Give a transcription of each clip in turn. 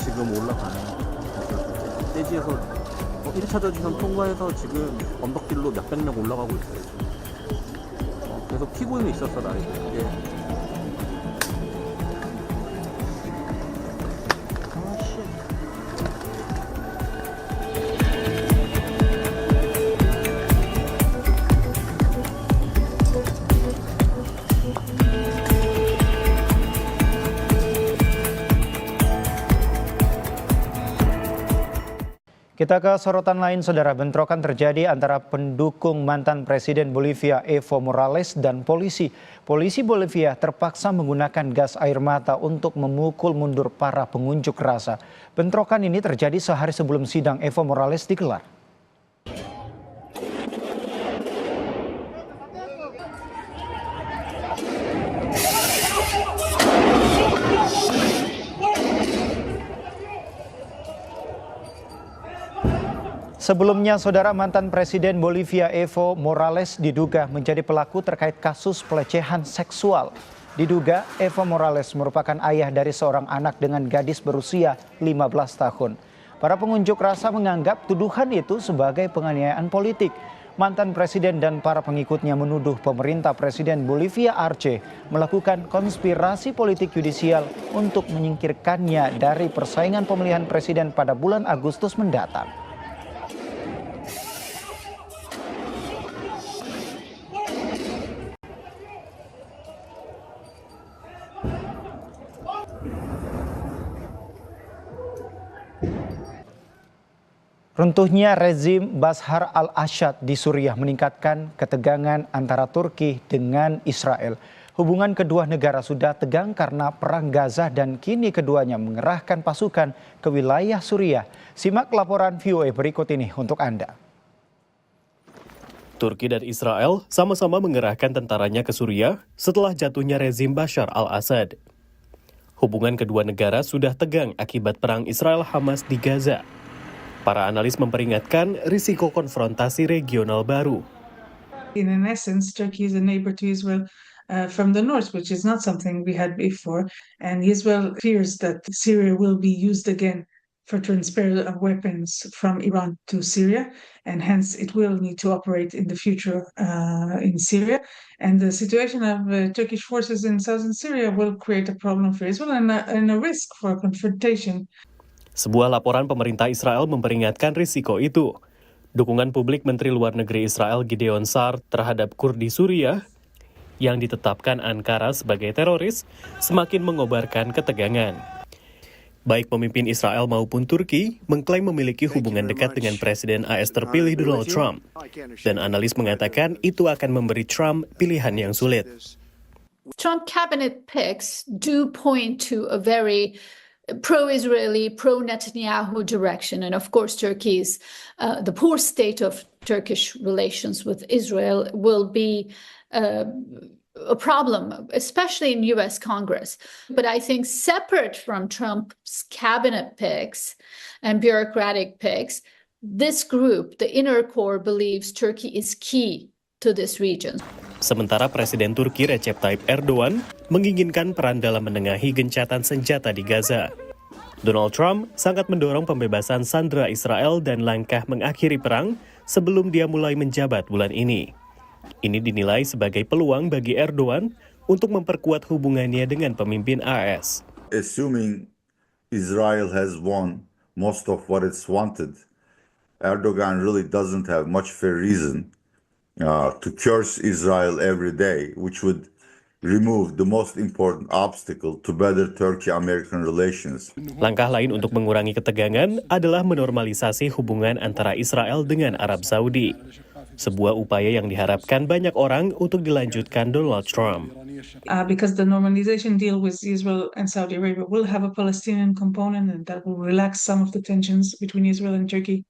지금 올라가네요. 떼지에서 1차 저지선 통과해서 지금 언덕길로 몇백 명 올라가고 있어요. 계속 피고는 있었어 나를. Kita ke sorotan lain, saudara. Bentrokan terjadi antara pendukung mantan Presiden Bolivia Evo Morales dan polisi. Polisi Bolivia terpaksa menggunakan gas air mata untuk memukul mundur para pengunjuk rasa. Bentrokan ini terjadi sehari sebelum sidang Evo Morales digelar. Sebelumnya, saudara, mantan Presiden Bolivia Evo Morales diduga menjadi pelaku terkait kasus pelecehan seksual. Diduga Evo Morales merupakan ayah dari seorang anak dengan gadis berusia 15 tahun. Para pengunjuk rasa menganggap tuduhan itu sebagai penganiayaan politik. Mantan Presiden dan para pengikutnya menuduh pemerintah Presiden Bolivia Arce melakukan konspirasi politik yudisial untuk menyingkirkannya dari persaingan pemilihan presiden pada bulan Agustus mendatang. Runtuhnya rezim Bashar al-Assad di Suriah meningkatkan ketegangan antara Turki dengan Israel. Hubungan kedua negara sudah tegang karena perang Gaza dan kini keduanya mengerahkan pasukan ke wilayah Suriah. Simak laporan VOA berikut ini untuk Anda. Turki dan Israel sama-sama mengerahkan tentaranya ke Suriah setelah jatuhnya rezim Bashar al-Assad. Hubungan kedua negara sudah tegang akibat perang Israel-Hamas di Gaza. Para analis memperingatkan risiko konfrontasi regional baru. In essence, Turkey is a neighbor to Israel from the north, which is not something we had before. And Israel fears that Syria will be used again for transfer of weapons from Iran to Syria, and hence it will need to operate in the future in Syria. And the situation of Turkish forces in southern Syria will create a problem for Israel and a risk for confrontation. Sebuah laporan pemerintah Israel memperingatkan risiko itu. Dukungan publik Menteri Luar Negeri Israel Gideon Sa'ar terhadap Kurdi Suriah yang ditetapkan Ankara sebagai teroris semakin mengobarkan ketegangan. Baik pemimpin Israel maupun Turki mengklaim memiliki hubungan dekat dengan Presiden AS terpilih Donald Trump. Dan analis mengatakan itu akan memberi Trump pilihan yang sulit. Trump cabinet picks do point to a very pro-Israeli, pro-Netanyahu direction. And of course, Turkey's, the poor state of Turkish relations with Israel will be a problem, especially in US Congress. But I think separate from Trump's cabinet picks and bureaucratic picks, this group, the inner core, believes Turkey is key to this region. Sementara Presiden Turki Recep Tayyip Erdogan menginginkan peran dalam menengahi gencatan senjata di Gaza. Donald Trump sangat mendorong pembebasan sandera Israel dan langkah mengakhiri perang sebelum dia mulai menjabat bulan ini. Ini dinilai sebagai peluang bagi Erdogan untuk memperkuat hubungannya dengan pemimpin AS. Assuming Israel has won most of what it's wanted, Erdogan really doesn't have much fair reason to curse Israel every day, which would remove the most important obstacle to better Turkey-American relations. Langkah lain untuk mengurangi ketegangan adalah menormalisasi hubungan antara Israel dengan Arab Saudi. Sebuah upaya yang diharapkan banyak orang untuk dilanjutkan Donald Trump. Because the normalization deal with Israel and Saudi Arabia will have a Palestinian component, and that will relax some of the tensions between Israel and Turkey.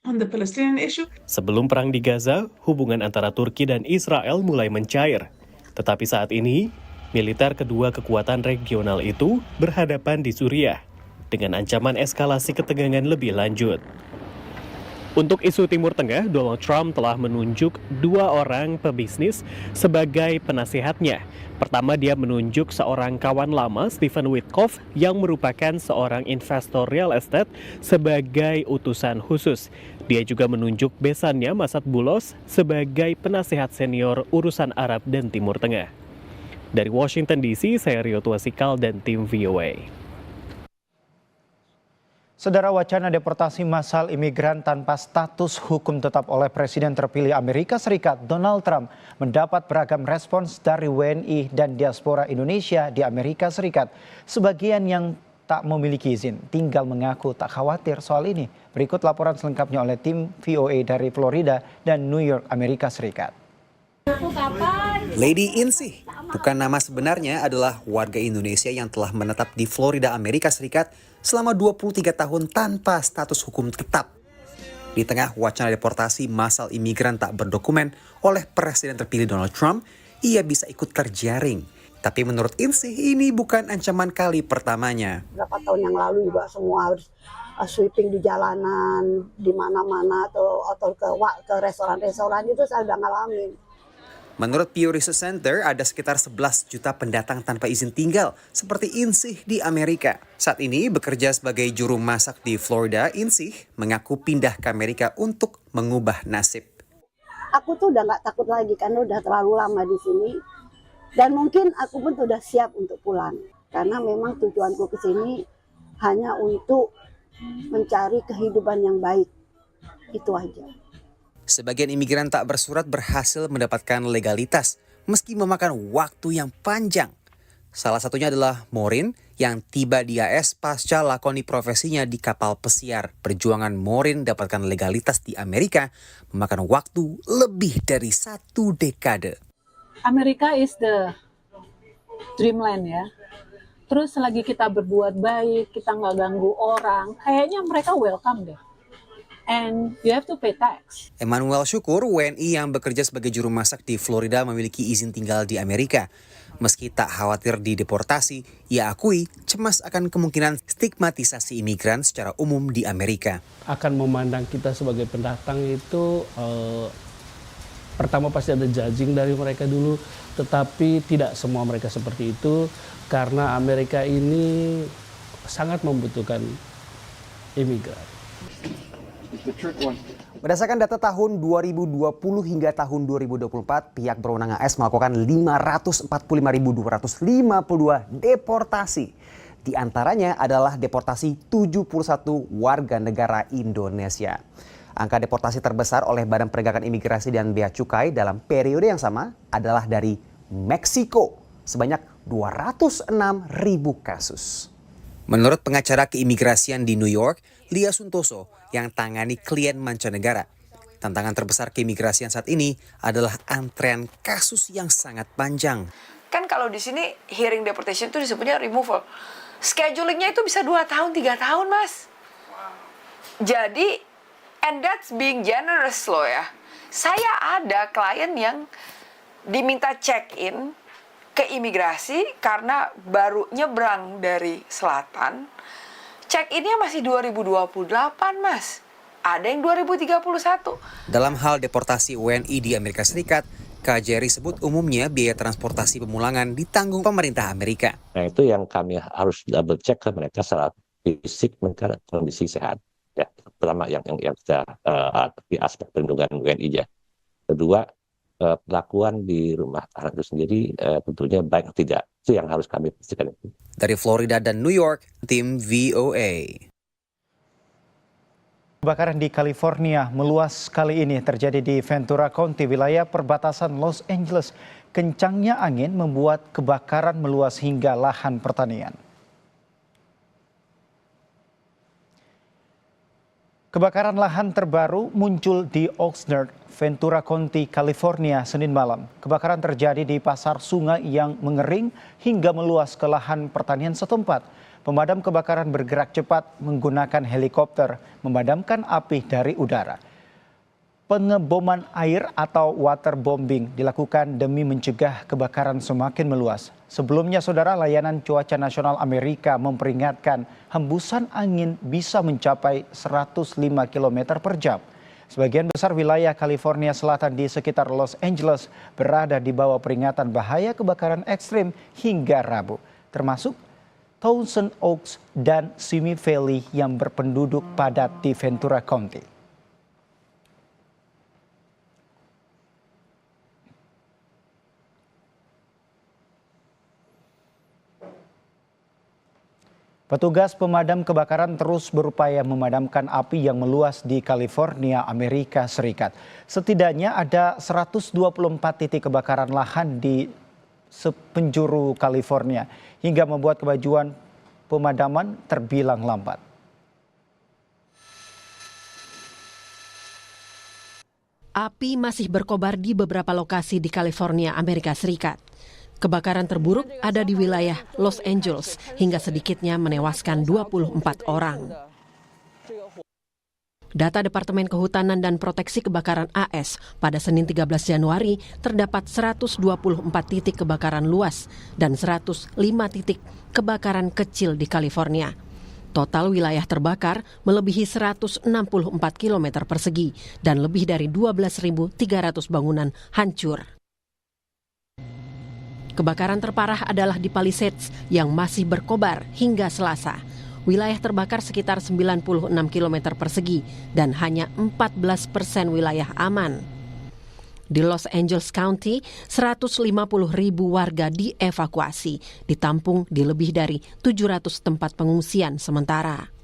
On the Palestinian issue. Sebelum perang di Gaza, hubungan antara Turki dan Israel mulai mencair. Tetapi saat ini, militer kedua kekuatan regional itu berhadapan di Suriah dengan ancaman eskalasi ketegangan lebih lanjut. Untuk isu Timur Tengah, Donald Trump telah menunjuk 2 orang pebisnis sebagai penasihatnya. Pertama, dia menunjuk seorang kawan lama, Stephen Witkoff, yang merupakan seorang investor real estate sebagai utusan khusus. Dia juga menunjuk besannya, Masad Bulos, sebagai penasihat senior urusan Arab dan Timur Tengah. Dari Washington DC, saya Rio Tuasikal dan tim VOA. Saudara, wacana deportasi massal imigran tanpa status hukum tetap oleh Presiden terpilih Amerika Serikat Donald Trump mendapat beragam respons dari WNI dan diaspora Indonesia di Amerika Serikat. Sebagian yang tak memiliki izin tinggal mengaku tak khawatir soal ini. Berikut laporan selengkapnya oleh tim VOA dari Florida dan New York, Amerika Serikat. Lady Insih, bukan nama sebenarnya, adalah warga Indonesia yang telah menetap di Florida, Amerika Serikat selama 23 tahun tanpa status hukum tetap. Di tengah wacana deportasi massal imigran tak berdokumen oleh Presiden terpilih Donald Trump, ia bisa ikut terjaring. Tapi menurut Insih, ini bukan ancaman kali pertamanya. Berapa tahun yang lalu juga semua harus sweeping di jalanan, di mana-mana, atau ke restoran-restoran itu saya udah ngalamin. Menurut Pew Research Center, ada sekitar 11 juta pendatang tanpa izin tinggal, seperti Insih di Amerika. Saat ini bekerja sebagai juru masak di Florida, Insih mengaku pindah ke Amerika untuk mengubah nasib. Aku tuh udah nggak takut lagi karena udah terlalu lama di sini. Dan mungkin aku pun sudah siap untuk pulang. Karena memang tujuanku ke sini hanya untuk mencari kehidupan yang baik. Itu aja. Sebagian imigran tak bersurat berhasil mendapatkan legalitas meski memakan waktu yang panjang. Salah satunya adalah Maureen yang tiba di AS pasca lakoni profesinya di kapal pesiar. Perjuangan Maureen dapatkan legalitas di Amerika memakan waktu lebih dari 1 dekade. Amerika is the dreamland ya. Terus selagi kita berbuat baik, kita nggak ganggu orang, kayaknya mereka welcome deh. And you have to pay tax. Emmanuel Syukur, WNI yang bekerja sebagai juru masak di Florida, memiliki izin tinggal di Amerika. Meski tak khawatir dideportasi, ia akui cemas akan kemungkinan stigmatisasi imigran secara umum di Amerika. Akan memandang kita sebagai pendatang itu pertama pasti ada judging dari mereka dulu, tetapi tidak semua mereka seperti itu karena Amerika ini sangat membutuhkan imigran. Berdasarkan data tahun 2020 hingga tahun 2024, pihak berwenang AS melakukan 545.252 deportasi. Di antaranya adalah deportasi 71 warga negara Indonesia. Angka deportasi terbesar oleh Badan Penegakan Imigrasi dan Bea Cukai dalam periode yang sama adalah dari Meksiko, sebanyak 206.000 kasus. Menurut pengacara keimigrasian di New York, Lia Suntoso, yang tangani klien mancanegara, tantangan terbesar keimigrasian saat ini adalah antrean kasus yang sangat panjang. Kan kalau di sini hearing deportation itu disebutnya removal. Schedulingnya itu bisa 2 tahun, 3 tahun, Mas. Jadi, and that's being generous loh ya. Saya ada klien yang diminta check-in ke imigrasi karena baru nyebrang dari selatan. Check-innya masih 2028, Mas. Ada yang 2031. Dalam hal deportasi WNI di Amerika Serikat, KJRI sebut umumnya biaya transportasi pemulangan ditanggung pemerintah Amerika. Nah, itu yang kami harus double check ke mereka secara fisik, mereka kondisi sehat. Ya, pertama yang kita di aspek perlindungan WNI ya. Kedua, perlakuan di rumah tahanan itu sendiri tentunya baik atau tidak. Itu yang harus kami pastikan. Dari Florida dan New York, tim VOA. Kebakaran di California meluas kali ini terjadi di Ventura County, wilayah perbatasan Los Angeles. Kencangnya angin membuat kebakaran meluas hingga lahan pertanian. Kebakaran lahan terbaru muncul di Oxnard, Ventura County, California, Senin malam. Kebakaran terjadi di pasar sungai yang mengering hingga meluas ke lahan pertanian setempat. Pemadam kebakaran bergerak cepat menggunakan helikopter memadamkan api dari udara. Pengeboman air atau waterbombing dilakukan demi mencegah kebakaran semakin meluas. Sebelumnya, Saudara, Layanan Cuaca Nasional Amerika memperingatkan hembusan angin bisa mencapai 105 km per jam. Sebagian besar wilayah California Selatan di sekitar Los Angeles berada di bawah peringatan bahaya kebakaran ekstrim hingga Rabu, termasuk Thousand Oaks dan Simi Valley yang berpenduduk padat di Ventura County. Petugas pemadam kebakaran terus berupaya memadamkan api yang meluas di California, Amerika Serikat. Setidaknya ada 124 titik kebakaran lahan di sepenjuru California hingga membuat kemajuan pemadaman terbilang lambat. Api masih berkobar di beberapa lokasi di California, Amerika Serikat. Kebakaran terburuk ada di wilayah Los Angeles hingga sedikitnya menewaskan 24 orang. Data Departemen Kehutanan dan Proteksi Kebakaran AS pada Senin 13 Januari terdapat 124 titik kebakaran luas dan 105 titik kebakaran kecil di California. Total wilayah terbakar melebihi 164 km persegi dan lebih dari 12.300 bangunan hancur. Kebakaran terparah adalah di Palisades yang masih berkobar hingga Selasa. Wilayah terbakar sekitar 96 km persegi dan hanya 14% wilayah aman. Di Los Angeles County, 150.000 warga dievakuasi, ditampung di lebih dari 700 tempat pengungsian sementara.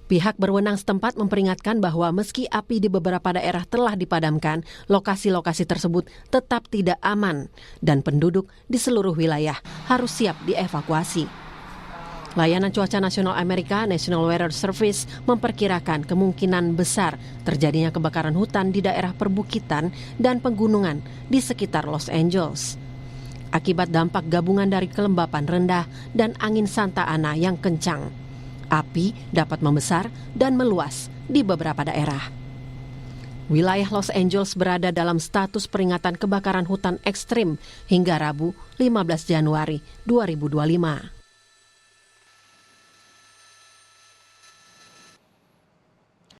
Pihak berwenang setempat memperingatkan bahwa meski api di beberapa daerah telah dipadamkan, lokasi-lokasi tersebut tetap tidak aman dan penduduk di seluruh wilayah harus siap dievakuasi. Layanan Cuaca Nasional Amerika, National Weather Service, memperkirakan kemungkinan besar terjadinya kebakaran hutan di daerah perbukitan dan pegunungan di sekitar Los Angeles. Akibat dampak gabungan dari kelembapan rendah dan angin Santa Ana yang kencang, api dapat membesar dan meluas di beberapa daerah. Wilayah Los Angeles berada dalam status peringatan kebakaran hutan ekstrim hingga Rabu 15 Januari 2025.